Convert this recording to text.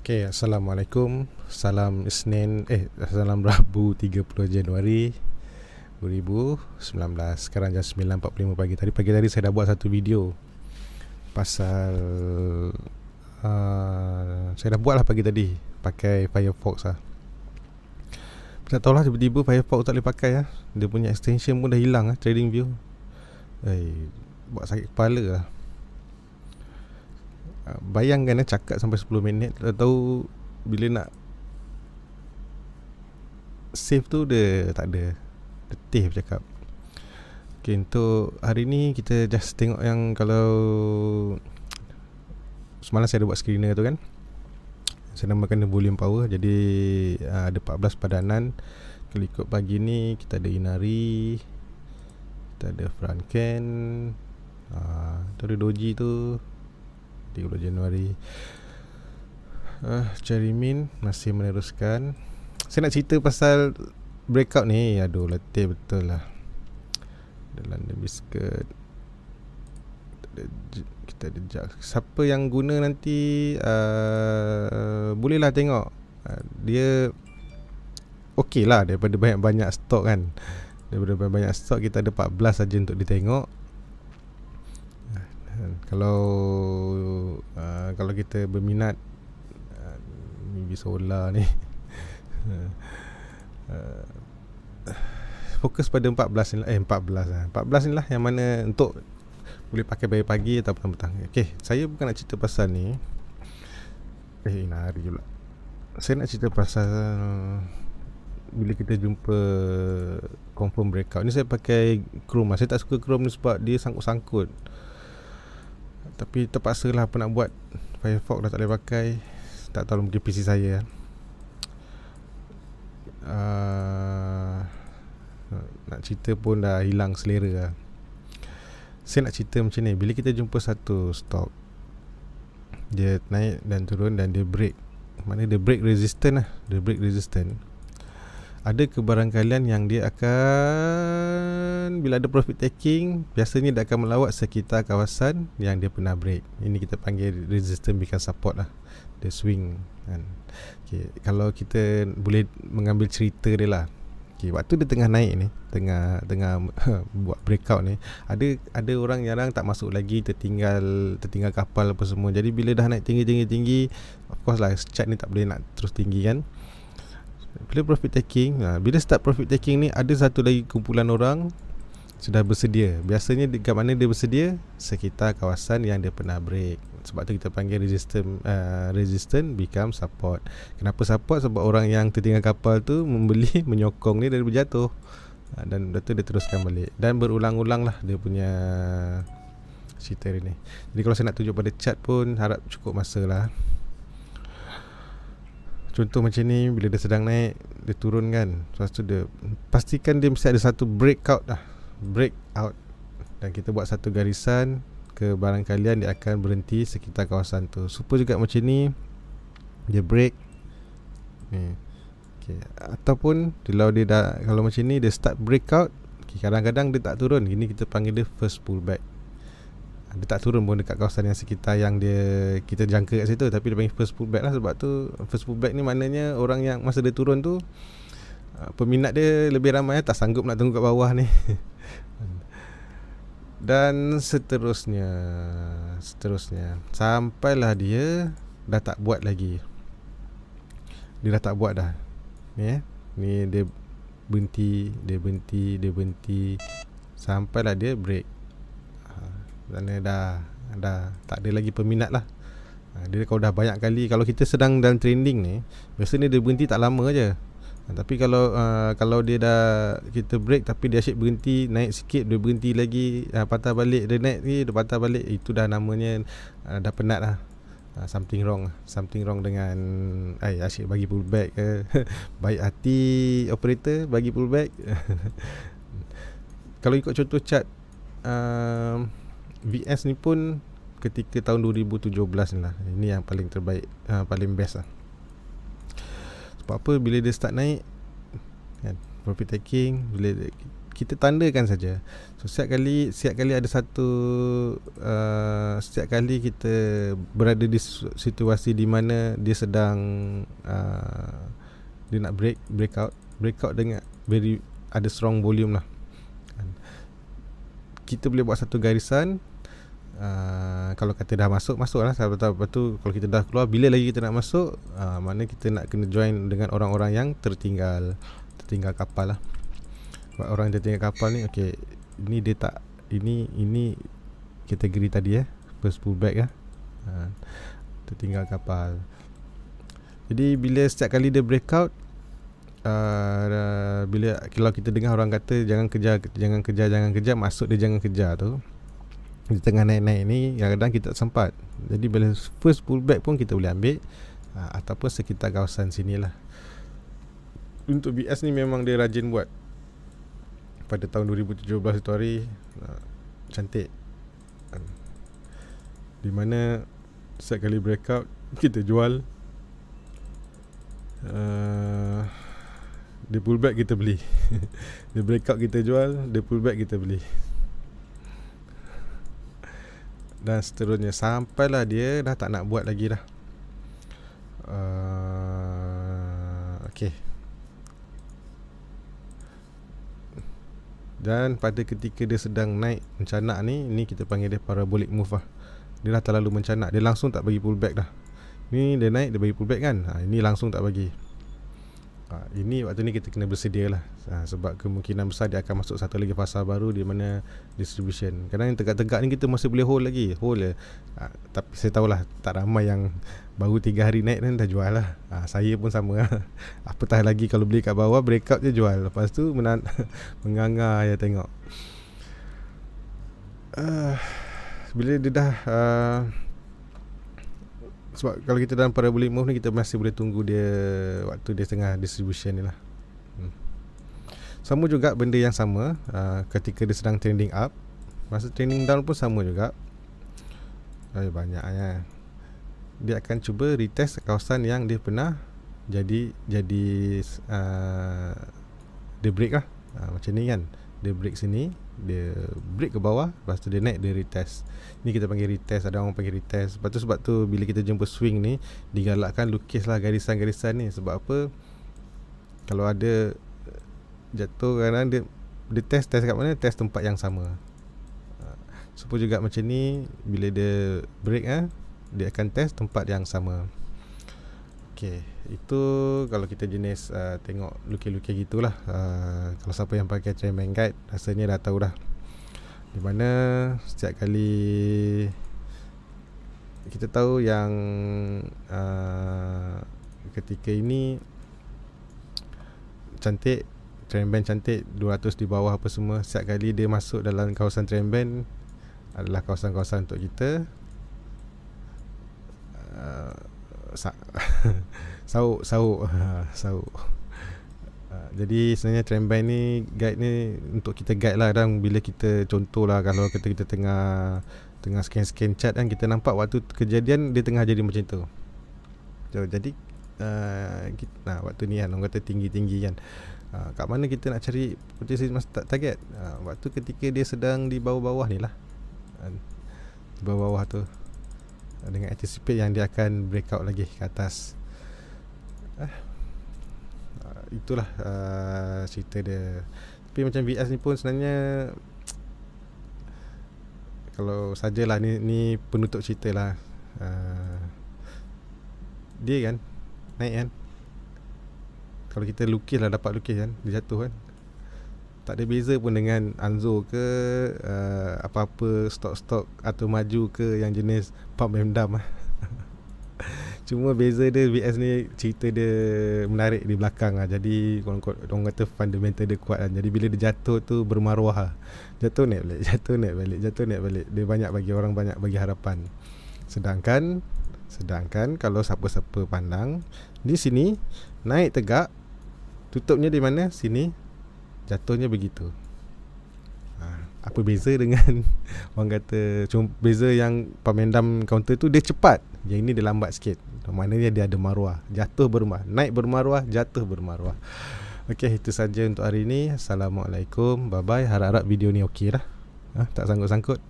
Okay, Assalamualaikum. Salam Rabu 30 Januari 2019. Sekarang jam 9.45 pagi. Pagi tadi saya dah buat satu video pasal saya dah buat lah pagi tadi pakai Firefox lah. Tak tahulah tiba-tiba Firefox tak boleh pakai lah. Dia punya extension pun dah hilang lah, TradingView. Buat sakit kepala lah. Bayangkan cakap sampai 10 minit, tahu bila nak save tu dia tak ada. Letih bercakap. Okay, untuk hari ni kita just tengok yang kalau semalam saya ada buat screener tu kan, saya namakan dia volume power. Jadi ada 14 padanan. Kalau ikut pagi ni kita ada Inari, kita ada Franken, tu ada Doji tu 30 Januari. Jerimin masih meneruskan. Saya nak cerita pasal breakout ni. Aduh, letih betul lah. Ada London Biscuit, kita ada Jack. Siapa yang guna nanti bolehlah tengok. Dia okey lah daripada banyak-banyak stok kan. Daripada banyak stok kita ada 14 saja untuk ditengok. Kalau kita berminat Mimpi Solar ni fokus pada 14 ni lah. 14 ni lah yang mana untuk boleh pakai pagi-pagi atau petang-petang. Okay, saya bukan nak cerita pasal ni. Nari pula. Saya nak cerita pasal bila kita jumpa confirm breakout ni. Saya pakai Chrome. Saya tak suka Chrome ni sebab dia sangkut-sangkut. Tapi terpaksa lah apa nak buat. Firefox dah tak boleh pakai. Tak tahu mungkin PC saya. Nak cerita pun dah hilang selera lah. Saya nak cerita macam ni. Bila kita jumpa satu stok, dia naik dan turun dan dia break. Maknanya dia break resistant lah. Dia break resistant. Ada kebarangkalian yang dia akan, bila ada profit taking, biasanya dia akan melawat sekitar kawasan yang dia pernah break. Ini kita panggil resistance become support lah. Dia swing kan. Okay, kalau kita boleh mengambil cerita dia lah. Okay, waktu dia tengah naik ni, tengah buat breakout ni, ada orang yang tak masuk lagi, tertinggal kapal apa semua. Jadi bila dah naik tinggi, of course lah chart ni tak boleh nak terus tinggi kan. Bila profit taking, bila start profit taking ni, ada satu lagi kumpulan orang sudah bersedia. Biasanya dekat mana dia bersedia? Sekitar kawasan yang dia pernah break. Sebab tu kita panggil resistance become support. Kenapa support? Sebab orang yang tertinggal kapal tu membeli, menyokong ni dan berjatuh. Dan lepas tu dia teruskan balik. Dan berulang-ulang lah dia punya cerita ni. Jadi kalau saya nak tunjuk pada chart pun harap cukup masa lah. Contoh macam ni, bila dia sedang naik, dia turun kan. Lepas tu dia pastikan dia mesti ada satu breakout lah. Breakout. Dan kita buat satu garisan. Ke barangkalian dia akan berhenti sekitar kawasan tu. Super juga macam ni, dia break ni. Okay. Ataupun kalau macam ni dia start breakout, okay, kadang-kadang dia tak turun. Gini kita panggil dia first pullback. Dia tak turun pun dekat kawasan yang sekitar yang kita jangka kat situ, tapi dia panggil first pullback lah. Sebab tu first pullback ni maknanya orang yang masa dia turun tu, peminat dia lebih ramai, tak sanggup nak tunggu kat bawah ni. Dan seterusnya sampailah dia dah tak buat lagi. Dia dah tak buat dah. Ni dia berhenti sampailah dia break. Kerana dah tak ada lagi peminat lah. Dia kalau dah banyak kali, kalau kita sedang dalam trending ni, biasanya dia berhenti tak lama je. Tapi kalau dia dah, kita break tapi dia asyik berhenti, naik sikit dia berhenti lagi, patah balik, dia naik lagi, dia patah balik, itu dah namanya dah penat lah. Something wrong dengan asyik bagi pullback ke. Baik hati operator bagi pullback. Kalau ikut contoh chart VS ni pun ketika tahun 2017 ni lah. Ini yang paling terbaik, paling best lah. Sebab apa? Bila dia start naik kan, profit taking, bila kita tandakan saja. So setiap kali ada satu setiap kali kita berada di situasi di mana dia sedang dia nak breakout dengan ada strong volume lah, kita boleh buat satu garisan. Kalau kata dah masuk lah. Lepas tu kalau kita dah keluar, bila lagi kita nak masuk, mana kita nak kena join dengan orang-orang yang tertinggal kapal lah. Orang yang tertinggal kapal ni, okay, ini dia tak, ini kategori tadi first pullback tertinggal kapal. Jadi bila setiap kali dia breakout, bila kalau kita dengar orang kata jangan kejar, maksud dia jangan kejar tu, di tengah naik-naik ni kadang-kadang kita tak sempat. Jadi bila first pullback pun kita boleh ambil, ataupun sekitar kawasan sini lah. Untuk BS ni memang dia rajin buat. Pada tahun 2017 itu hari, cantik, di mana setiap kali breakout kita jual, dia pullback kita beli. Dia breakout kita jual, dia pullback kita beli, dan seterusnya sampailah dia dah tak nak buat lagi dah. Okay. Dan pada ketika dia sedang naik mencanak ni, ni kita panggil dia parabolic move lah. Dia dah terlalu mencanak, dia langsung tak bagi pullback dah. Ni dia naik, dia bagi pullback kan, ini langsung tak bagi. Ini waktu ni kita kena bersedia lah, sebab kemungkinan besar dia akan masuk satu lagi fasa baru, di mana distribution. Kadang yang tegak-tegak ni kita masih boleh hold lagi, tapi saya tahulah tak ramai yang baru 3 hari naik dan dah jual lah. Saya pun sama lah. Apatah lagi kalau beli kat bawah, breakout je jual, lepas tu menganga ya tengok. Bila dia dah sebab kalau kita dalam parabolic move ni, kita masih boleh tunggu dia waktu dia tengah distribution ni lah. Sama juga benda yang sama ketika dia sedang trending up, masa trending down pun sama juga. Banyaknya dia akan cuba retest kawasan yang dia pernah jadi dia break lah, macam ni kan. Dia break sini, dia break ke bawah, lepas tu dia naik, dia retest. Ni kita panggil retest, ada orang panggil retest. Sebab tu bila kita jumpa swing ni, digalakkan lukislah garisan-garisan ni. Sebab apa? Kalau ada jatuh, kadang dia test kat mana? Test tempat yang sama. Supaya juga macam ni, bila dia break dia akan test tempat yang sama. Okay, itu kalau kita jenis tengok lukis-lukis gitulah. Kalau siapa yang pakai trendman guide, rasanya dah tahu dah, di mana setiap kali kita tahu yang ketika ini cantik, trendband cantik, 200 di bawah apa semua. Setiap kali dia masuk dalam kawasan trendband adalah kawasan-kawasan untuk kita sauk. Jadi sebenarnya trendband ni, guide ni untuk kita guide lah. Dan bila kita contoh lah, kalau kita tengah scan chart kan, kita nampak waktu kejadian dia tengah jadi macam tu. Jadi waktu ni kan orang kata tinggi-tinggi kan, kat mana kita nak cari potensi target? Waktu ketika dia sedang di bawah-bawah ni lah, di bawah-bawah tu, dengan anticipate yang dia akan breakout lagi ke atas. Itulah cerita dia. Tapi macam VS ni pun sebenarnya, kalau sajalah ni penutup cerita lah. Dia kan naik kan, kalau kita lukis lah, dapat lukis kan, dia jatuh kan, tak ada beza pun dengan Anzo ke apa-apa stok-stok atau maju ke yang jenis pump and dump. Cuma beza dia, VS ni cerita dia menarik di belakang lah. Jadi orang kata fundamental dia kuat kan. Jadi bila dia jatuh tu bermaruah lah. Jatuh naik balik, jatuh naik balik, jatuh naik balik. Dia banyak bagi harapan. Sedangkan kalau siapa-siapa pandang, di sini naik tegak, tutupnya di mana? Sini, jatuhnya begitu. Apa beza dengan orang kata, cuma beza yang pemendam counter tu dia cepat, yang ini dia lambat sikit. Maknanya dia ada maruah, jatuh bermaruah, naik bermaruah, jatuh bermaruah. Okey, itu saja untuk hari ini. Assalamualaikum. Bye bye. Harap-harap video ni okey lah. Tak sangkut-sangkut.